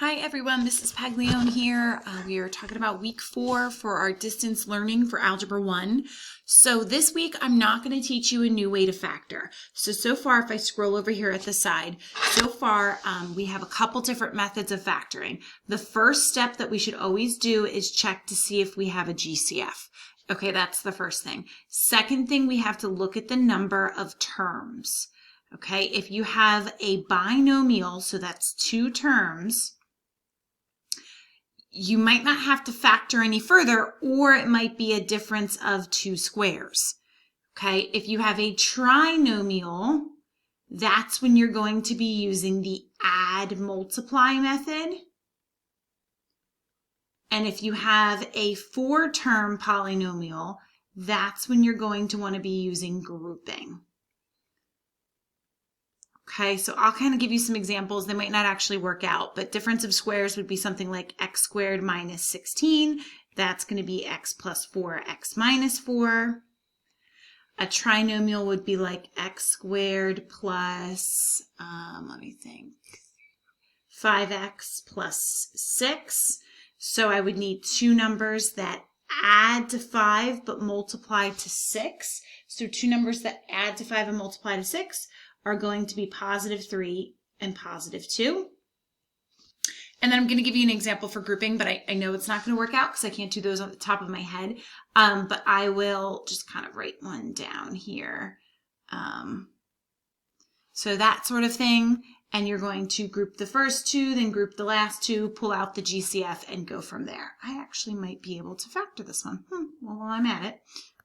Hi everyone, this is Paglione here. We are talking about week 4 for our distance learning for Algebra 1. So this week I'm not going to teach you a new way to factor. So far if I scroll over here at the side, we have a couple different methods of factoring. The first step that we should always do is check to see if we have a GCF. Okay, that's the first thing. Second thing, we have to look at the number of terms. Okay, if you have a binomial, so that's 2 terms, you might not have to factor any further, or it might be a difference of 2 squares. Okay, if you have a trinomial, that's when you're going to be using the add multiply method. And if you have a 4-term polynomial, that's when you're going to want to be using grouping. Okay, so I'll kind of give you some examples. They might not actually work out, but difference of squares would be something like x squared minus 16. That's going to be x plus 4, x minus 4. A trinomial would be like x squared plus, 5x plus 6. So I would need 2 numbers that add to 5 but multiply to 6. So 2 numbers that add to 5 and multiply to 6 are going to be positive 3 and positive 2. And then I'm going to give you an example for grouping, but I know it's not going to work out because I can't do those on the top of my head. But I will just kind of write one down here. So that sort of thing. And you're going to group the first 2, then group the last 2, pull out the GCF, and go from there. I actually might be able to factor this one. Well, while I'm at it,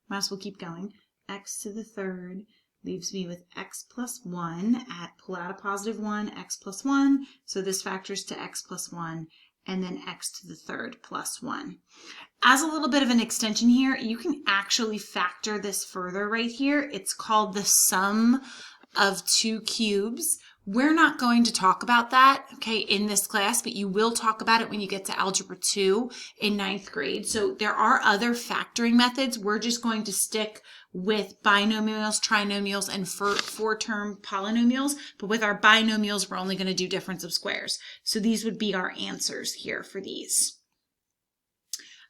might as well keep going. X to the 3rd leaves me with x plus 1. Pull out a positive 1, x plus 1. So this factors to x plus 1, and then x to the 3rd plus 1. As a little bit of an extension here, you can actually factor this further right here. It's called the sum of 2 cubes. We're not going to talk about that, okay, in this class, but you will talk about it when you get to Algebra 2 in 9th grade. So there are other factoring methods. We're just going to stick with binomials, trinomials, and 4-term polynomials. But with our binomials, we're only going to do difference of squares. So these would be our answers here for these.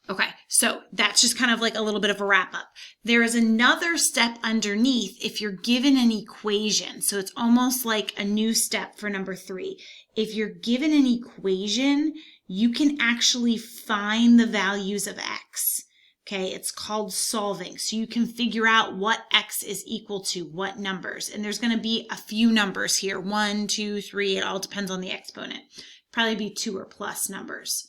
Okay, so that's just kind of like a little bit of a wrap up. There is another step underneath if you're given an equation. So it's almost like a new step for number 3. If you're given an equation, you can actually find the values of x. Okay, it's called solving. So you can figure out what x is equal to, what numbers. And there's going to be a few numbers here, 1, 2, 3. It all depends on the exponent. Probably be 2 or plus numbers.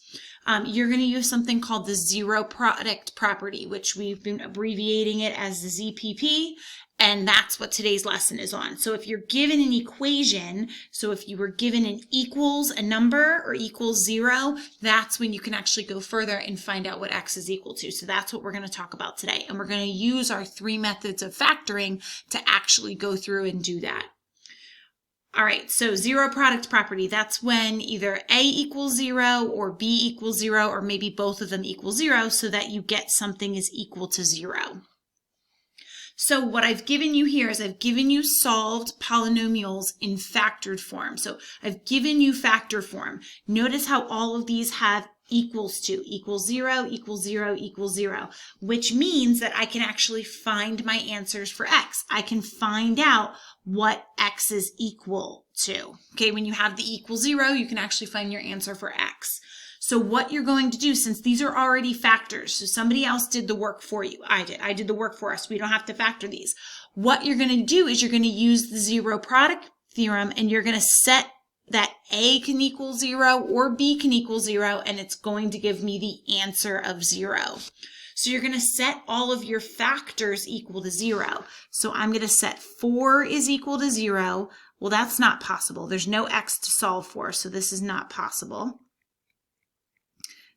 You're going to use something called the zero product property, which we've been abbreviating it as the ZPP, and that's what today's lesson is on. So if you're given an equation, so if you were given an equals a number or equals 0, that's when you can actually go further and find out what x is equal to. So that's what we're going to talk about today, and we're going to use our 3 methods of factoring to actually go through and do that. All right, so zero product property, that's when either A equals 0 or B equals 0, or maybe both of them equal 0, so that you get something is equal to 0. So what I've given you here is I've given you solved polynomials in factored form. So I've given you factor form. Notice how all of these have equals to, equals 0, equals 0, equals 0, which means that I can actually find my answers for x. I can find out what x is equal to. Okay, when you have the equal 0, you can actually find your answer for x. So what you're going to do, since these are already factors, so somebody else did the work for you. I did the work for us. We don't have to factor these. What you're going to do is you're going to use the zero product theorem, and you're going to set that A can equal 0 or B can equal 0, and it's going to give me the answer of 0. So you're going to set all of your factors equal to 0. So I'm going to set 4 is equal to 0. Well, that's not possible. There's no x to solve for, so this is not possible.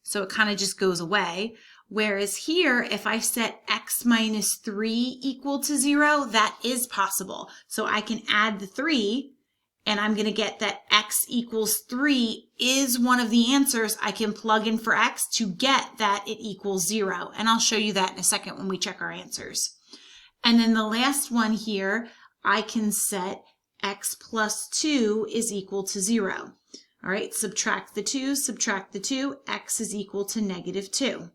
So it kind of just goes away. Whereas here, if I set x minus 3 equal to 0, that is possible. So I can add the 3, and I'm going to get that x equals 3 is one of the answers I can plug in for x to get that it equals 0. And I'll show you that in a second when we check our answers. And then the last one here, I can set x plus 2 is equal to 0. All right, subtract the 2, x is equal to -2.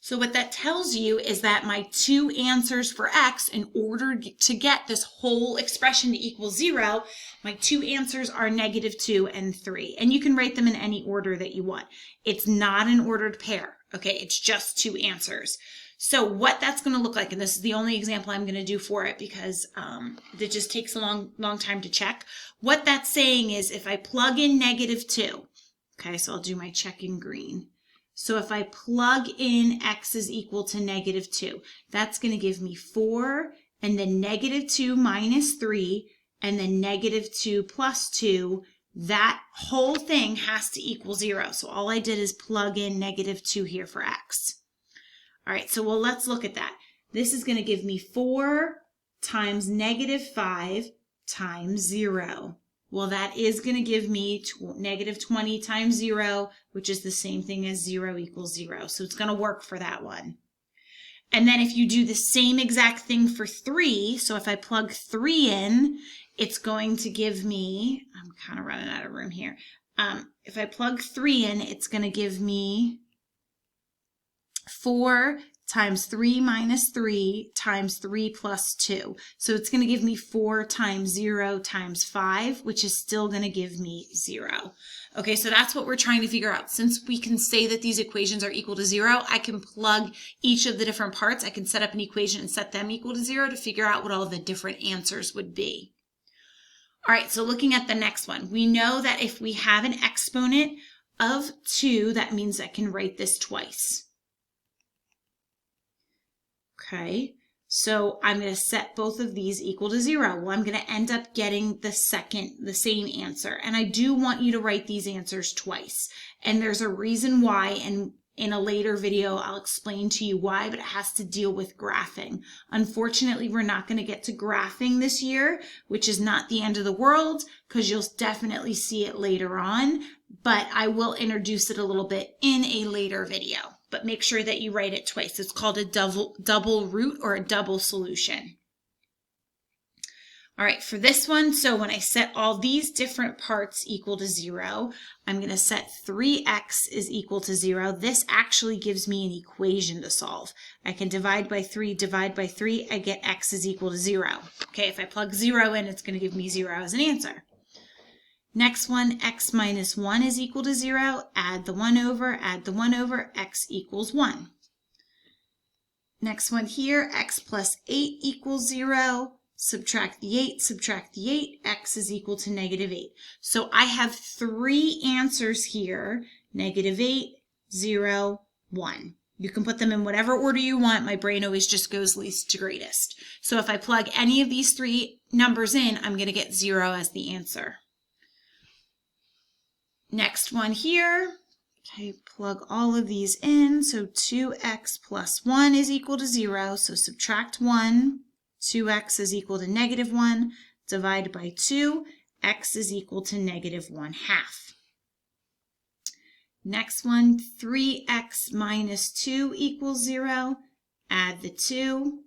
So what that tells you is that my two answers for x, in order to get this whole expression to equal 0, my two answers are -2 and 3. And you can write them in any order that you want. It's not an ordered pair, okay? It's just two answers. So what that's going to look like, and this is the only example I'm going to do for it because it just takes a long time to check. What that's saying is if I plug in -2, okay, so I'll do my check in green. So if I plug in x is equal to -2, that's going to give me 4, and then -2 minus 3, and then -2 plus 2. That whole thing has to equal 0. So all I did is plug in -2 here for x. All right, so well, let's look at that. This is going to give me 4 times -5 times 0. Well, that is going to give me -20 times 0, which is the same thing as 0 equals 0. So it's going to work for that one. And then if you do the same exact thing for 3, so if I plug 3 in, it's going to give me, I'm kind of running out of room here. If I plug 3 in, it's going to give me 4 times 3 minus 3 times 3 plus 2. So it's going to give me 4 times 0 times 5, which is still going to give me 0. Okay, so that's what we're trying to figure out. Since we can say that these equations are equal to 0, I can plug each of the different parts. I can set up an equation and set them equal to 0 to figure out what all the different answers would be. All right, so looking at the next one, we know that if we have an exponent of 2, that means I can write this twice. Okay, so I'm going to set both of these equal to 0. Well, I'm going to end up getting the same answer. And I do want you to write these answers twice. And there's a reason why, and in a later video, I'll explain to you why, but it has to deal with graphing. Unfortunately, we're not going to get to graphing this year, which is not the end of the world, because you'll definitely see it later on. But I will introduce it a little bit in a later video. But make sure that you write it twice. It's called a double root or a double solution. All right, for this one, so when I set all these different parts equal to 0, I'm going to set 3x is equal to 0. This actually gives me an equation to solve. I can divide by 3, I get x is equal to 0. Okay, if I plug 0 in, it's going to give me 0 as an answer. Next one, x minus 1 is equal to 0. Add the 1 over, x equals 1. Next one here, x plus 8 equals 0. Subtract the 8, x is equal to -8. So I have 3 answers here, -8, 0, 1. You can put them in whatever order you want. My brain always just goes least to greatest. So if I plug any of these 3 numbers in, I'm going to get 0 as the answer. Next one here, okay, plug all of these in. So 2x plus 1 is equal to 0. So subtract 1. 2x is equal to -1. Divide by 2. X is equal to -1/2. Next one, 3x minus 2 equals 0. Add the 2.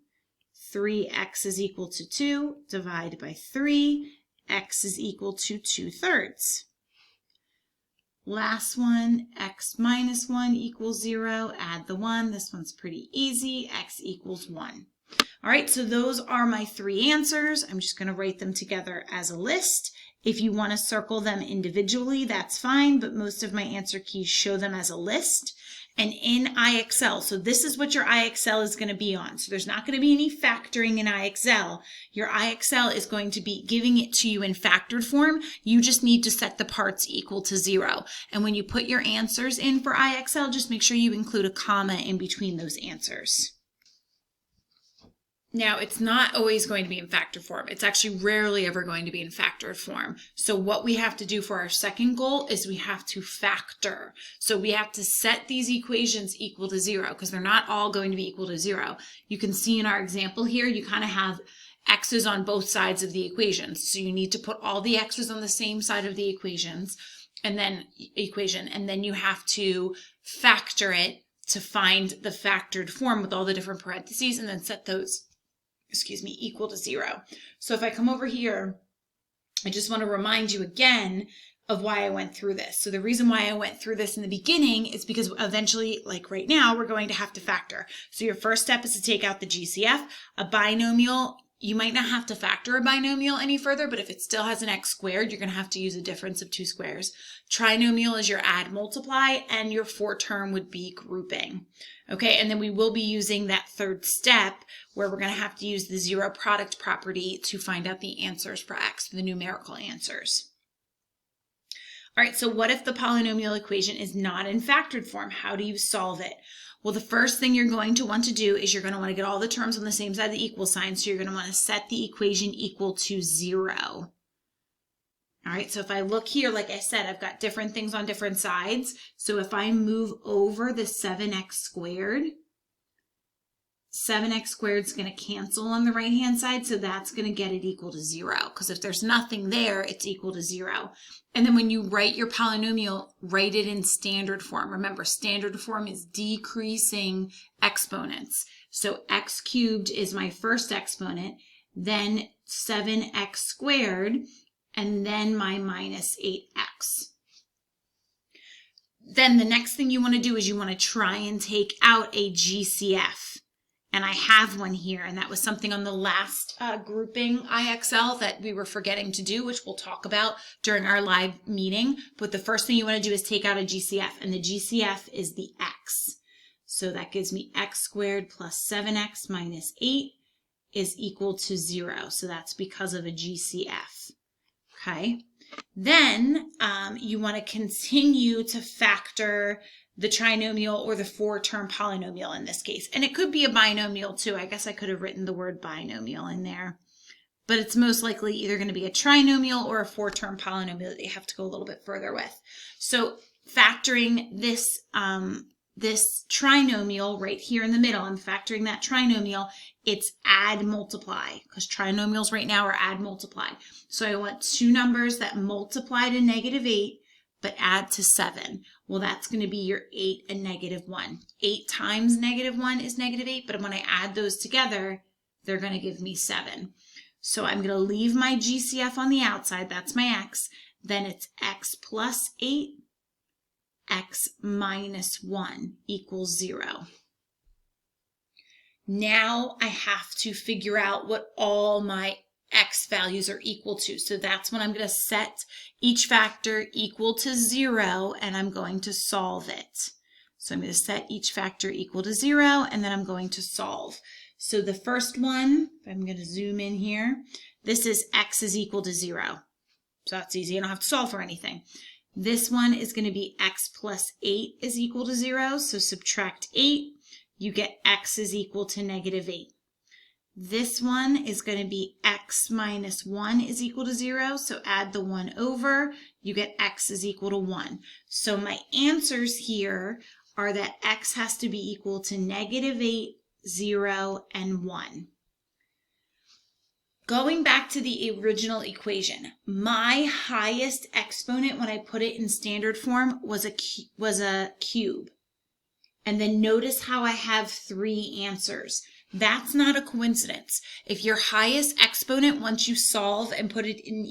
3x is equal to 2. Divide by 3. X is equal to 2/3. Last one, x minus 1 equals 0. Add the 1. This one's pretty easy. X equals 1. All right, so those are my 3 answers. I'm just going to write them together as a list. If you want to circle them individually, that's fine, but most of my answer keys show them as a list. And in IXL, so this is what your IXL is going to be on. So there's not going to be any factoring in IXL. Your IXL is going to be giving it to you in factored form. You just need to set the parts equal to 0. And when you put your answers in for IXL, just make sure you include a comma in between those answers. Now, it's not always going to be in factored form. It's actually rarely ever going to be in factored form. So what we have to do for our second goal is we have to factor. So we have to set these equations equal to 0 because they're not all going to be equal to 0. You can see in our example here, you kind of have x's on both sides of the equations. So you need to put all the x's on the same side of the equation, and then you have to factor it to find the factored form with all the different parentheses and then set those equal to 0. So if I come over here, I just want to remind you again, of why I went through this. So the reason why I went through this in the beginning is because eventually, like right now, we're going to have to factor. So your first step is to take out the GCF. A binomial, you might not have to factor a binomial any further, but if it still has an x squared, you're going to have to use a difference of two squares. Trinomial is your add multiply, and your four term would be grouping. Okay, and then we will be using that third step where we're going to have to use the zero product property to find out the answers for x, the numerical answers. All right, so what if the polynomial equation is not in factored form? How do you solve it? Well, the first thing you're going to want to do is you're going to want to get all the terms on the same side of the equal sign. So you're going to want to set the equation equal to 0. All right, so if I look here, like I said, I've got different things on different sides. So if I move over the 7x squared, 7x squared is going to cancel on the right-hand side, so that's going to get it equal to 0, because if there's nothing there, it's equal to 0. And then when you write your polynomial, write it in standard form. Remember, standard form is decreasing exponents. So x cubed is my first exponent, then 7x squared, and then my minus 8x. Then the next thing you want to do is you want to try and take out a GCF. And I have one here, and that was something on the last grouping IXL that we were forgetting to do, which we'll talk about during our live meeting. But the first thing you want to do is take out a GCF, and the GCF is the x. So that gives me x squared plus 7x minus 8 is equal to 0. So that's because of a GCF. Okay. Then you want to continue to factor the trinomial or the four-term polynomial in this case. And it could be a binomial too. I guess I could have written the word binomial in there. But it's most likely either going to be a trinomial or a four-term polynomial that you have to go a little bit further with. So factoring this, this trinomial right here in the middle, I'm factoring that trinomial, it's add multiply, because trinomials right now are add multiply. So I want two numbers that multiply to -8, but add to 7. Well, that's going to be your 8 and -1. 8 times -1 is -8, but when I add those together, they're going to give me 7. So I'm going to leave my GCF on the outside. That's my x. Then it's x plus 8, x minus 1 equals 0. Now I have to figure out what all my x values are equal to. So that's when I'm going to set each factor equal to 0, and I'm going to solve it. So I'm going to set each factor equal to 0, and then I'm going to solve. So the first one, I'm going to zoom in here, this is x is equal to 0. So that's easy. I don't have to solve for anything. This one is going to be x plus 8 is equal to 0. So subtract 8, you get x is equal to -8. This one is going to be x minus 1 is equal to 0. So add the 1 over, you get x is equal to 1. So my answers here are that x has to be equal to -8, 0, and 1. Going back to the original equation, my highest exponent when I put it in standard form was a cube. And then notice how I have 3 answers. That's not a coincidence. If your highest exponent, once you solve and put it into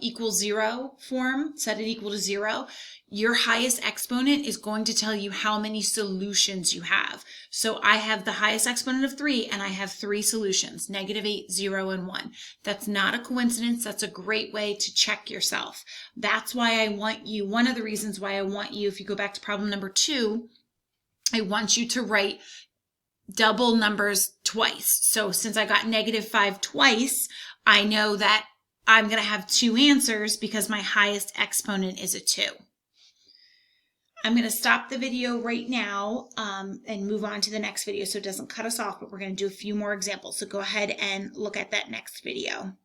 equal 0 form, set it equal to 0, your highest exponent is going to tell you how many solutions you have. So I have the highest exponent of 3, and I have 3 solutions, -8, 0, and 1. That's not a coincidence. That's a great way to check yourself. That's why I want you, one of the reasons why I want you, if you go back to problem number 2, I want you to write double numbers twice. So since I got -5 twice, I know that I'm going to have 2 answers because my highest exponent is a 2. I'm going to stop the video right now and move on to the next video so it doesn't cut us off, but we're going to do a few more examples. So go ahead and look at that next video.